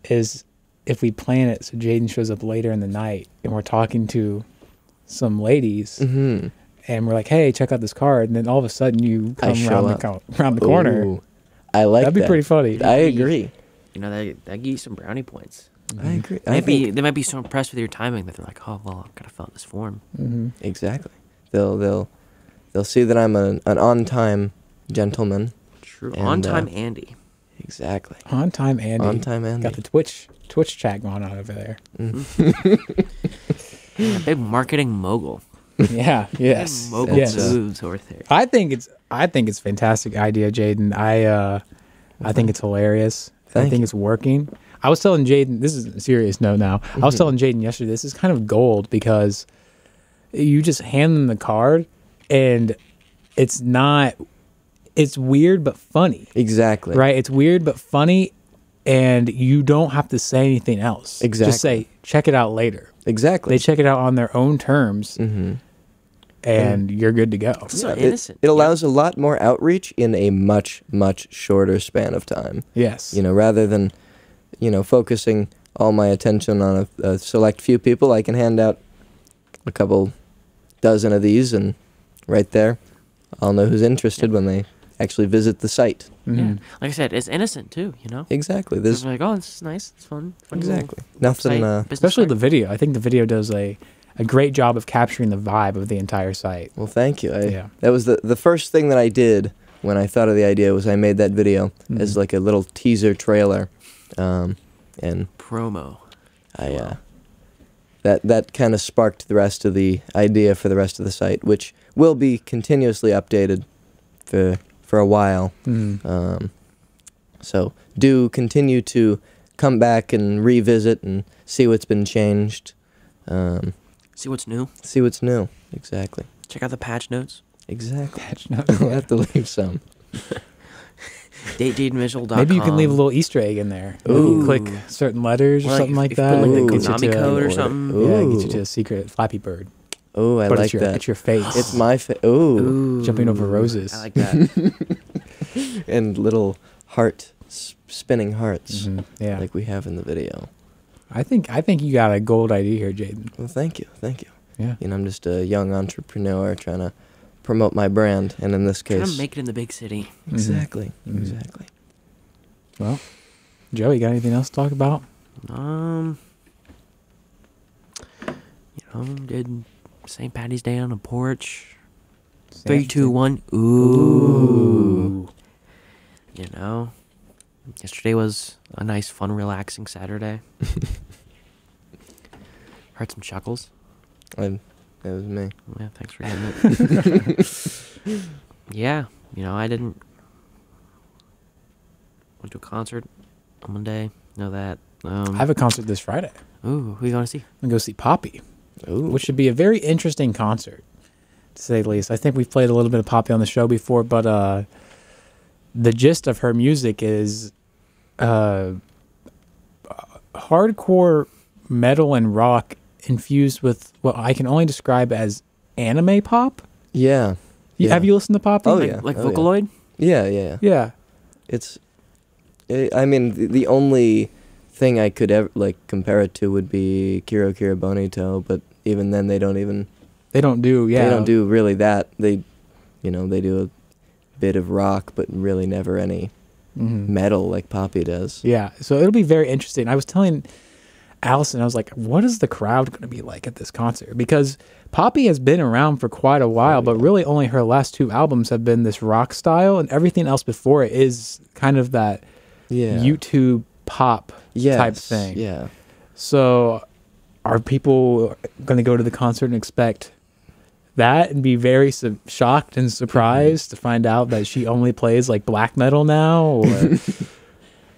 is if we plan it so Jayden shows up later in the night and we're talking to some ladies and we're like, hey, check out this card. And then all of a sudden you I come show around up. around the corner. Ooh, I like That'd be that. pretty funny. I agree. You know, that get you some brownie points. I agree. They might be so impressed with your timing that they're like, oh well, I've got to fill out this form. Mm-hmm. Exactly. They'll see that I'm an on-time gentleman. True. And, On time, Andy. Exactly. On time, Andy. On time, Andy. Got the Twitch chat going on over there. Big marketing mogul. Yeah. Yes. Big mogul Yes. moves over there. I think it's fantastic idea, Jayden. I think it's hilarious. I think it's working. I was telling Jayden, this is a serious note now. I was telling Jayden yesterday, this is kind of gold because you just hand them the card and it's weird but funny. Exactly. Right? It's weird but funny and you don't have to say anything else. Exactly. Just say, check it out later. Exactly. They check it out on their own terms and you're good to go. So innocent. It allows a lot more outreach in a much, much shorter span of time. Yes. You know, rather than, focusing all my attention on a select few people, I can hand out a couple dozen of these, and right there, I'll know who's interested when they actually visit the site. Yeah. Like I said, it's innocent too, you know? Exactly. They're like, oh, this is nice. It's fun. Exactly. Nothing. Especially the video. I think the video does a great job of capturing the vibe of the entire site. Well, thank you. Yeah. That was the first thing that I did when I thought of the idea was I made that video as like a little teaser trailer, and promo. That kind of sparked the rest of the idea for the rest of the site, which will be continuously updated for a while. So do continue to come back and revisit and see what's been changed. See what's new. See what's new. Exactly. Check out the patch notes. Exactly. Patch notes. We'll have to leave some. DateJaydenMitchell.com. Maybe you can leave a little Easter egg in there. Ooh. You click certain letters or Or something like if you that. put, like, the It gets you Konami to- code or something. Yeah, it gets you Ooh. to a secret Flappy Bird. Oh, I But like that. It's your face. It's my face. Ooh. Ooh. Jumping over roses. I like that. And little spinning hearts, Yeah. like we have in the video. I think you got a gold idea here, Jayden. Well, thank you. Yeah. I'm just a young entrepreneur trying to promote my brand, and in this Trying case, to make it in the big city. exactly. Well, Joe, you got anything else to talk about? Did St. Patty's Day on a porch. Sam- 3, 2, 1. Ooh. Ooh. Yesterday was a nice, fun, relaxing Saturday. Heard some chuckles. That was me. Yeah, thanks for getting it. Yeah, I didn't went to a concert on Monday. Know that. I have a concert this Friday. Ooh, who you going to see? I'm going to go see Poppy, Ooh. which should be a very interesting concert, to say the least. I think we've played a little bit of Poppy on the show before, but the gist of her music is hardcore metal and rock infused with what I can only describe as anime pop. Yeah. Have you listened to Poppy? Oh, Like, yeah. like Oh, yeah. Vocaloid? Yeah. Yeah. I mean, the only thing I could ever compare it to would be Kiro Bonito, but even then they don't do They don't do really that. They do a bit of rock, but really never any metal like Poppy does. Yeah, so it'll be very interesting. I was telling Allison, I was like, what is the crowd going to be like at this concert? Because Poppy has been around for quite a while, but really only her last 2 albums have been this rock style, and everything else before it is kind of that YouTube pop type thing. Yeah. So are people going to go to the concert and expect that and be very shocked and surprised to find out that she only plays like black metal now? Or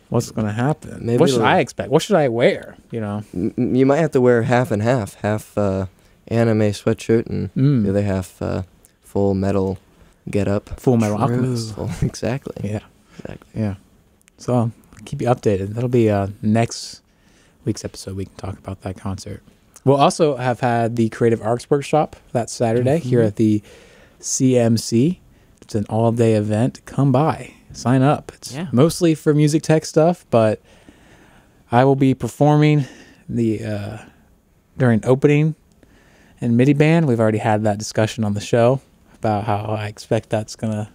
what's going to happen? Maybe What should I expect? What should I wear? You might have to wear half and half anime sweatshirt and the other half full metal get up. Full Metal Alchemist. Exactly. Yeah. Exactly. Yeah. So I'll keep you updated. That'll be next week's episode. We can talk about that concert. We'll also have had the Creative Arts Workshop that Saturday here at the CMC. It's an all-day event. Come by. Sign up. It's mostly for music tech stuff, but I will be performing during opening and MIDI band. We've already had that discussion on the show about how I expect that's going to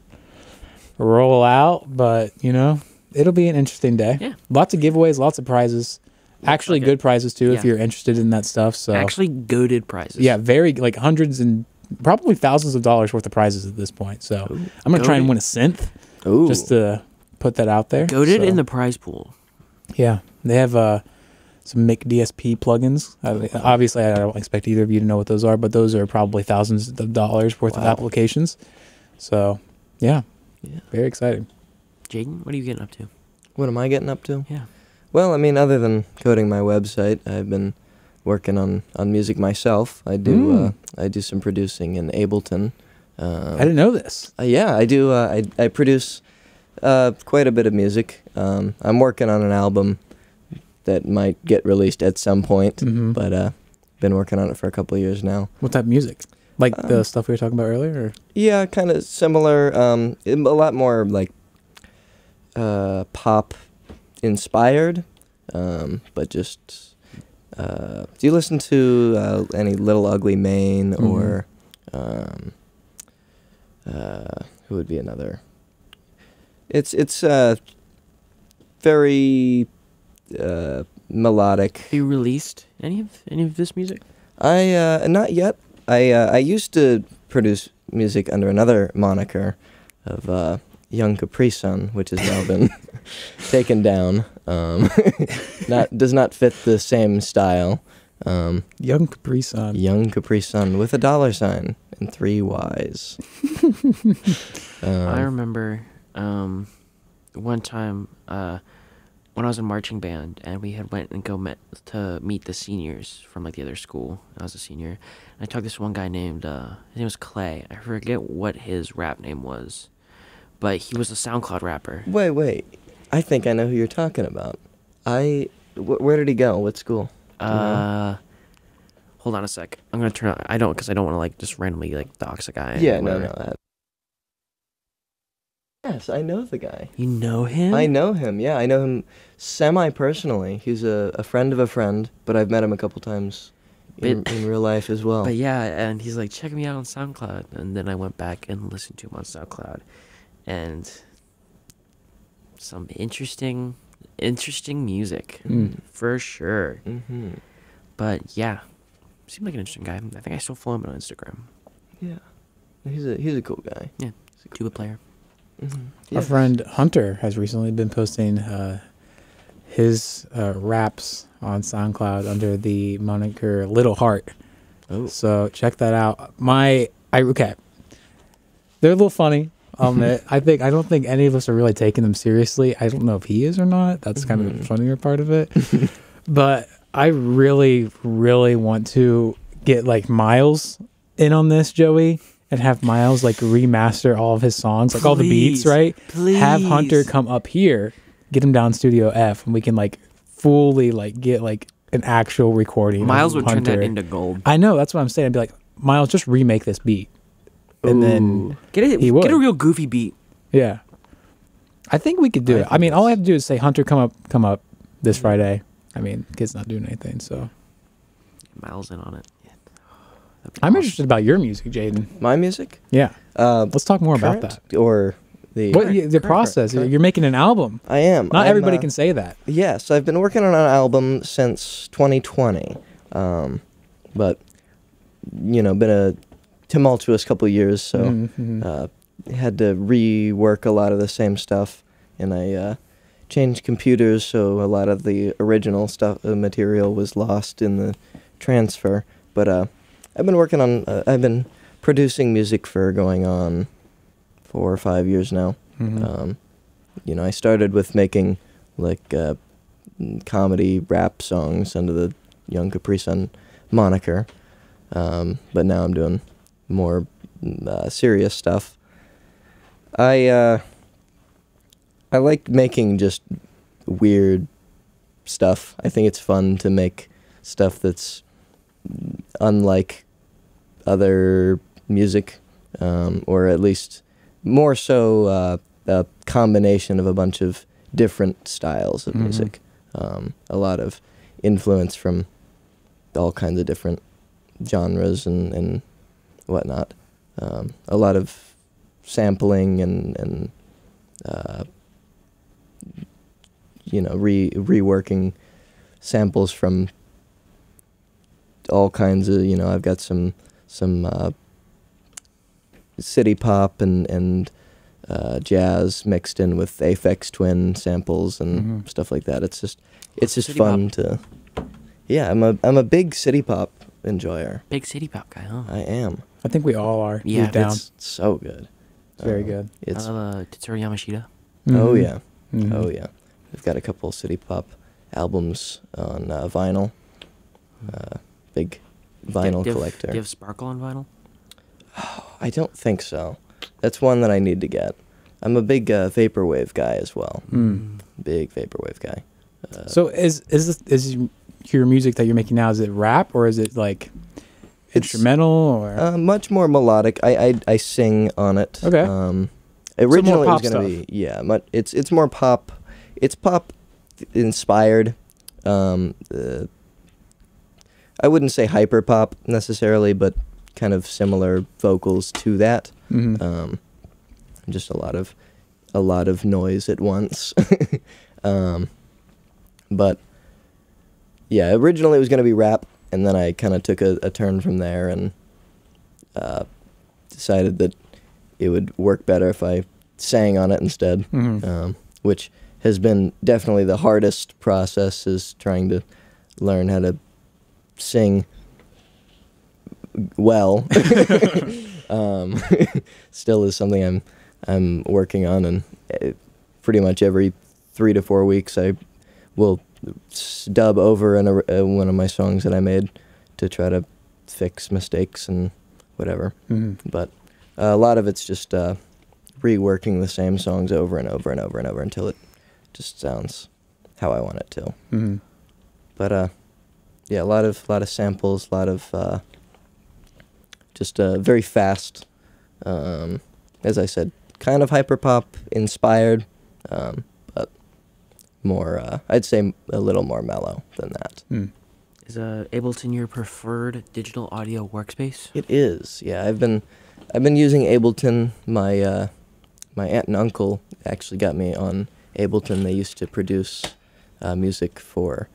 roll out, but it'll be an interesting day. Yeah. Lots of giveaways, lots of prizes. Actually, like good prizes too if Yeah. you're interested in that stuff. So Actually, goated prizes. yeah, very like hundreds and probably thousands of dollars worth of prizes at this point. So I'm gonna try and Goated. win a synth Ooh. just to put that out there. Goated So, in the prize pool. yeah, they have some Mic DSP plugins. Obviously, I don't expect either of you to know what those are, but those are probably thousands of dollars worth of Wow. applications. So yeah, Yeah. very exciting. Jayden, what are you getting up to? What am I getting up to? Yeah. Well, I mean, other than coding my website, I've been working on music myself. I do some producing in Ableton. I didn't know this. Yeah, I do. I produce quite a bit of music. I'm working on an album that might get released at some point, Mhm. but been working on it for a couple of years now. What type of music? Like the stuff we were talking about earlier? Or? Yeah, kind of similar. A lot more like pop inspired, but just. Do you listen to any Little Ugly Mane or who would be another? It's very melodic. Have you released any of this music? I not yet. I used to produce music under another moniker of Young Capri Sun, which has now been taken down. Does not fit the same style. Young Capri Sun. Young Capri Sun with a $sign and 3 Ys. I remember one time when I was in marching band and we had went and to meet the seniors from like the other school. I was a senior. And I talked to this one guy named his name was Clay. I forget what his rap name was, but he was a SoundCloud rapper. Wait. I think I know who you're talking about. Where did he go? What school? Hold on a sec. I'm gonna turn. Because I don't want to like just randomly like dox a guy. Yeah, or no. whatever. Yes, I know the guy. You know him? I know him, yeah. I know him semi-personally. He's a friend of a friend, but I've met him a couple times in real life as well. But yeah, and he's like, check me out on SoundCloud. And then I went back and listened to him on SoundCloud. And some interesting music, for sure. Mm-hmm. But yeah, seemed like an interesting guy. I think I still follow him on Instagram. Yeah. He's a cool guy. Yeah, tuba player. Mm-hmm. Our friend Hunter has recently been posting his raps on SoundCloud under the moniker Little Heart. Oh. So check that out. Okay. They're a little funny. I don't think any of us are really taking them seriously. I don't know if he is or not. That's kind of the funnier part of it. But I really, really want to get like Miles in on this, Joey, and have Miles like remaster all of his songs, like all the beats, right? Please. Have Hunter come up here, get him down Studio F, and we can like fully like get like an actual recording. Miles of would turn Hunter. that into gold. I know, that's what I'm saying. I'd be like, Miles, just remake this beat. And then Get a real goofy beat. yeah, I think we could do it. I mean, all I have to do is say, Hunter, come up this Friday. I mean, kid's not doing anything, so Miles in on it. Yeah. I'm interested about your music, Jayden. My music? Yeah, let's talk more about Current that. Or the The process. current. You're making an album. I am. Not I'm, everybody can say that. Yes, I've been working on an album since 2020. But been a tumultuous couple years, so had to rework a lot of the same stuff, and I changed computers, so a lot of the original material was lost in the transfer. But I've been producing music for going on 4 or 5 years now. I started with making like comedy rap songs under the Young Capri Sun moniker, but now I'm doing more serious stuff. I like making just weird stuff. I think it's fun to make stuff that's unlike other music, or at least more so a combination of a bunch of different styles of music. A lot of influence from all kinds of different genres and whatnot. A lot of sampling and reworking samples from all kinds of, I've got some city pop and jazz mixed in with Aphex Twin samples and stuff like that. It's just City fun pop. to. Yeah, I'm a big city pop enjoyer. Big city pop guy, huh? I am. I think we all are. Yeah. Deep down. It's so good. It's very good. It's I love Tetsuro Yamashita. oh Mhm. yeah, Mhm. oh yeah. I've got a couple city pop albums on vinyl. Big vinyl collector. Do you have Sparkle on vinyl? I don't think so. That's one that I need to get. I'm a big vaporwave guy as well. Mm. Big vaporwave guy. So is your music that you're making now, is it rap or is it like instrumental or? Much more melodic. I sing on it. Okay. Originally pop it was gonna stuff. be it's more pop. It's pop inspired. I wouldn't say hyper pop necessarily, but kind of similar vocals to that. Mhm. Just a lot of noise at once. But yeah, originally it was going to be rap, and then I kind of took a turn from there and decided that it would work better if I sang on it instead, Mhm. which has been definitely the hardest process, is trying to learn how to sing well. Still is something I'm working on, and pretty much every 3 to 4 weeks I will dub over one of my songs that I made to try to fix mistakes and whatever. Mhm. But a lot of it's just reworking the same songs over and over and over and over until it just sounds how I want it to. Mhm. But yeah, a lot of samples, a lot of just very fast. As I said, kind of hyperpop inspired, but more. I'd say a little more mellow than that. Mm. Is Ableton your preferred digital audio workspace? It is. Yeah, I've been using Ableton. My my aunt and uncle actually got me on Ableton. They used to produce music for.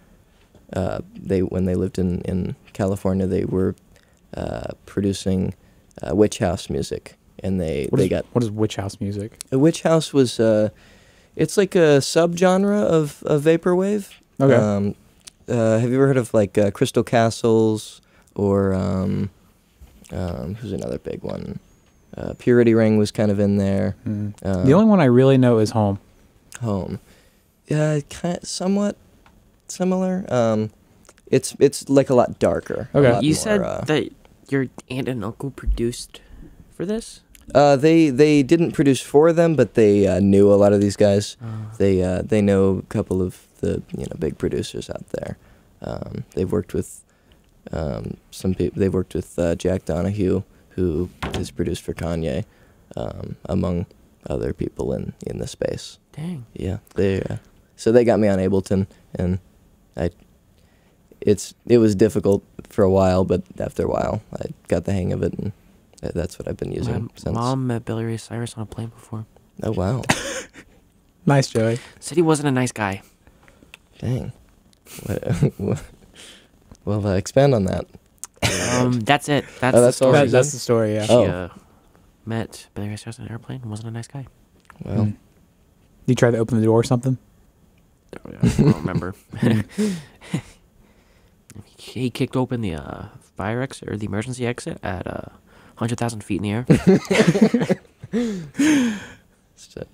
When they lived in California, they were producing witch house music, and they got. What is witch house music? A witch house was it's like a subgenre of vaporwave. Okay. Have you ever heard of like Crystal Castles or who's another big one? Purity Ring was kind of in there. Mm. The only one I really know is Home. Home. Yeah, kind of somewhat similar. It's like a lot darker. a Okay. lot You more, said that your aunt and uncle produced for this? they didn't produce for them, but they knew a lot of these guys. Oh. They know a couple of the big producers out there. They've worked with some people. They've worked with Jack Donahue, who has produced for Kanye, among other people in the space. Dang. Yeah, so they got me on Ableton, and it was difficult for a while, but after a while I got the hang of it, and that's what I've been using My since. mom met Billy Ray Cyrus on a plane before. Oh wow, Nice, Joey. Said he wasn't a nice guy. dang. Well, expand on that. That's it. That's Oh, the that's all story. she That's the story, yeah. She Oh. met Billy Ray Cyrus on an airplane and wasn't a nice guy. Well, Mm. You tried to open the door or something? I don't remember. He kicked open the fire exit or the emergency exit at 100,000 feet in the air. instead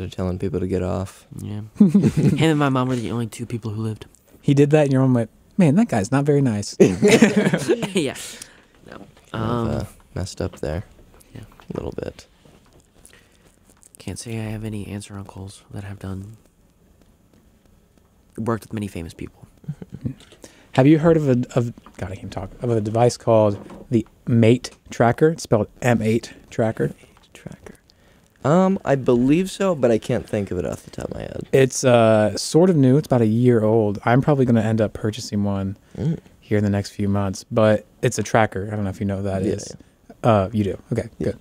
of telling people to get off. Yeah. Him and my mom were the only two people who lived. He did that and your mom went, man, that guy's not very nice. Yeah. No. Kind of, messed up there. Yeah. A little bit. Can't say I have any aunts or uncles that have worked with many famous people. Have you heard of God, I can't talk, of a device called the Mate Tracker? It's spelled M8 Tracker. Tracker. I believe so, but I can't think of it off the top of my head. It's sort of new. It's about a year old. I'm probably going to end up purchasing one here in the next few months. But it's a tracker. I don't know if you know what that Yeah, is. You do. Okay, Yeah. good.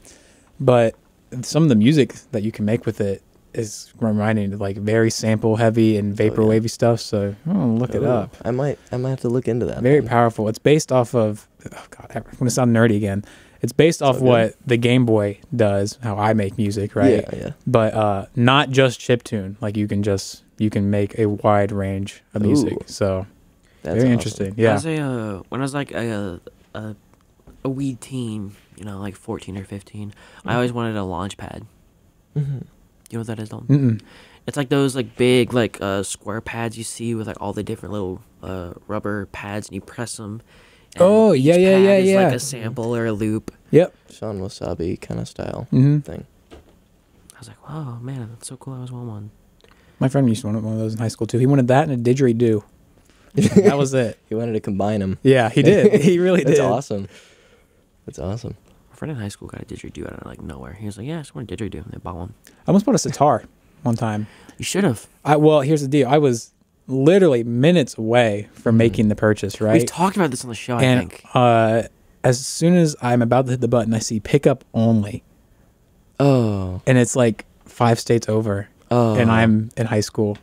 But some of the music that you can make with it is reminding me of, like, very sample heavy and vapor wavy stuff. So look it up. I might have to look into that. Very then. powerful. It's based off of, oh God, I'm going to sound nerdy again. It's based off good. what the Game Boy does, how I make music, right? Yeah. But not just chiptune. Like you can make a wide range of music. Ooh. So That's very awesome. interesting. Yeah. When I was like a wee teen, like 14 or 15, I always wanted a launch pad. Mm-hmm. You know what that is, Dalton? Mm-mm. It's like those like big like square pads you see with like all the different little rubber pads, and you press them. Oh, yeah, each yeah, pad yeah, is yeah. like a sample or a loop. Yep. Sean Wasabi kind of style Mm-hmm. thing. I was like, wow, man, that's so cool. I was one. My friend used to want one of those in high school too. He wanted that and a didgeridoo. That was it. He wanted to combine them. Yeah, he did. He really That's did. awesome. That's awesome. My friend in high school got a didgeridoo out of like nowhere. He was like, yeah, I just want a didgeridoo. And they bought one. I almost bought a sitar one time. You should have. Well, here's the deal. I was literally minutes away from making the purchase, right? We've talked about this on the show, I And think. as soon as I'm about to hit the button, I see pickup only. Oh. And it's like 5 states over. Oh. And I'm in high school.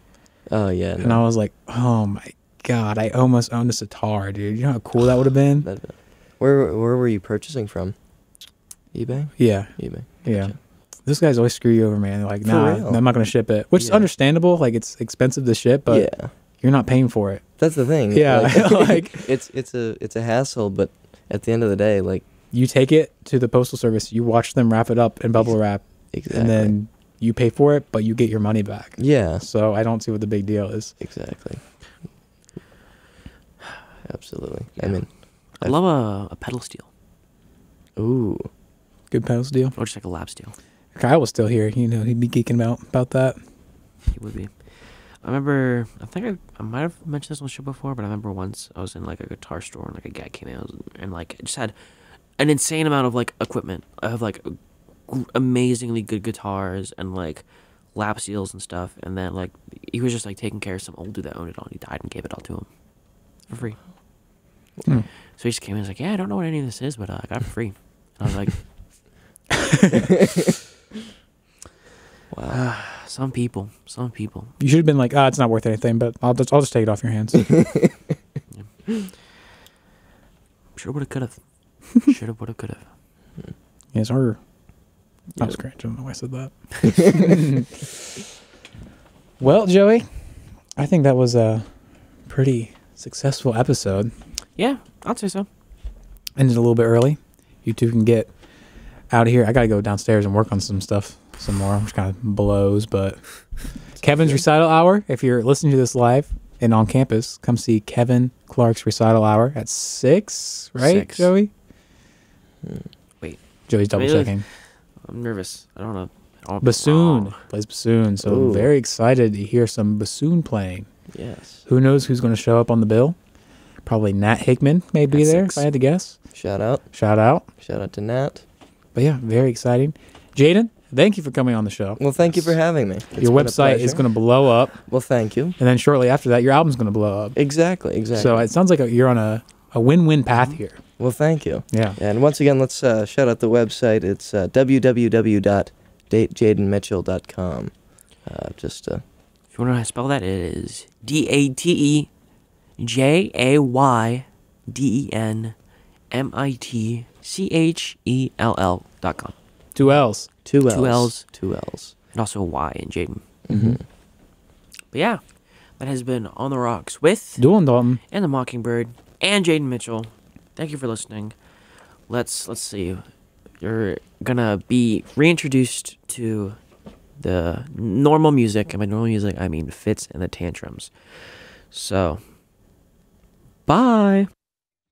Oh yeah. And I was like, oh my God, I almost owned a sitar, dude. You know how cool that would have been? Where were you purchasing from? eBay. Yeah. eBay. Yeah. Gotcha. Those guys always screw you over, man. They're like, For nah, real? I'm not going to ship it. Which is Yeah. understandable. Like, it's expensive to ship, but Yeah. you're not paying for it. That's the thing. Yeah. Like, Like, it's a hassle, but at the end of the day, like you take it to the postal service, you watch them wrap it up in bubble wrap, exactly. and then you pay for it, but you get your money back. yeah. So I don't see what the big deal is. Exactly. Absolutely. Yeah. I mean, I love a pedal steel. ooh. Good pedal steel. Or just like a lap steel. Kyle was still here. You know, he'd be geeking about that. He would be. I remember, I think I might have mentioned this on the show before, but I remember once I was in like a guitar store and like a guy came out and like just had an insane amount of like equipment. I have like amazingly good guitars and like lap steels and stuff. And then like he was just like taking care of some old dude that owned it all. And he died and gave it all to him for free. Hmm. So he just came in and was like, yeah, I don't know what any of this is, but I got it for free. And I was like, Wow. some people. You should have been like, it's not worth anything, but I'll just take it off your hands. Shoulda, woulda, coulda. Shoulda, woulda, coulda. Yes, sir. I was Yeah. great. I don't know why I said that. Well, Joey, I think that was a pretty successful episode. Yeah, I'd say so. Ended a little bit early. You two can get out of here. I got to go downstairs and work on some stuff some more, which kind of blows. But Kevin's recital hour, if you're listening to this live and on campus, come see Kevin Clark's recital hour at 6, right, 6. Joey? Wait. Joey's double Wait, checking. I'm nervous. I don't know. Bassoon. Plays bassoon. So I'm Ooh. very excited to hear some bassoon playing. Yes. Who knows who's going to show up on the bill? Probably Nat Hickman may be At there, 6. if I had to guess. Shout out. Shout out. Shout out to Nat. But yeah, very exciting. Jayden, thank you for coming on the show. Well, thank you for having me. It's Your been a website is pleasure. going to blow up, Well, thank you. and then shortly after that, your album's going to blow up. Exactly. So it sounds like you're on a win-win path here. Well, thank you. Yeah. And once again, let's shout out the website. It's www.datejadenmitchell.com. If you want to know how to spell that, it is DATEJaydenmitchell.com. 2 L's. Two Two L's. L's. 2 L's. And also a Y in Jayden. Mm-hmm. But yeah, that has been On the Rocks with Doing Dalton. and the Mockingbird and Jayden Mitchell. Thank you for listening. Let's see. You're gonna be reintroduced to the normal music. And by normal music, I mean Fitz and the Tantrums. So, bye.